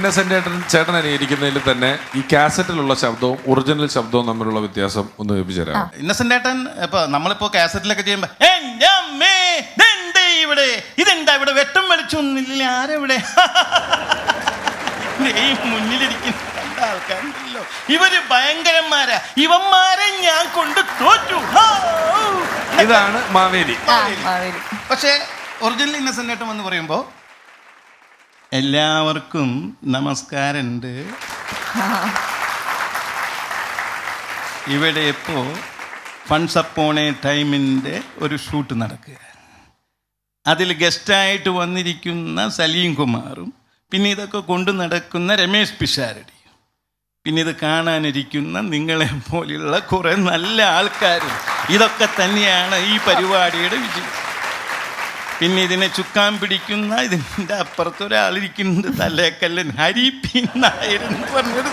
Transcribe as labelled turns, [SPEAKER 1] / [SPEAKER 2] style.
[SPEAKER 1] ഇന്നസെന്റ് ചേട്ടൻ അനുകരിക്കുന്നതിൽ തന്നെ ഈ കാസറ്റിലുള്ള ശബ്ദവും ഒറിജിനൽ ശബ്ദവും തമ്മിലുള്ള വ്യത്യാസം ഒന്ന് വിഭജിച്ചേരാം.
[SPEAKER 2] ഇന്നസെന്റ് ഏട്ടൻ ഇപ്പൊ നമ്മളിപ്പോ കാസറ്റിലൊക്കെ ചെയ്യുമ്പോ ഇവിടെ ഇതെന്താ ഇവിടെ വെട്ടം വെളിച്ചൊന്നുമില്ല ആരെവിടെ മുന്നിലിരിക്കുന്ന ആൾക്കാരുണ്ടല്ലോ ഇവര് ഭയങ്കരന്മാരാ ഇവന്മാരെ ഞാൻ കൊണ്ട് തോറ്റു.
[SPEAKER 1] ഇതാണ് മാവേലി.
[SPEAKER 2] പക്ഷേ ഒറിജിനൽ ഇന്നസെന്റ് ഏട്ടൻ എന്ന് പറയുമ്പോ എല്ലാവർക്കും നമസ്കാരമുണ്ട്. ഇവിടെ ഇപ്പോൾ വൺസ് അപ്പോൺ എ ടൈമിൻ്റെ ഒരു ഷൂട്ട് നടക്കുക. അതിൽ ഗസ്റ്റായിട്ട് വന്നിരിക്കുന്ന സലീം കുമാറും പിന്നെ ഇതൊക്കെ കൊണ്ടു നടക്കുന്ന രമേശ് പിഷാരടിയും പിന്നെ ഇത് കാണാനിരിക്കുന്ന നിങ്ങളെ പോലെയുള്ള കുറേ നല്ല ആൾക്കാരും ഇതൊക്കെ തന്നെയാണ് ഈ പരിപാടിയുടെ വിജയം. പിന്നെ ഇതിനെ ചുക്കാൻ പിടിക്കുന്ന ഇതിൻ്റെ അപ്പുറത്തൊരാളിരിക്കുന്നത് തലേക്കല്ലൻ ഹരി പി നായർ എന്ന് പറഞ്ഞൊരു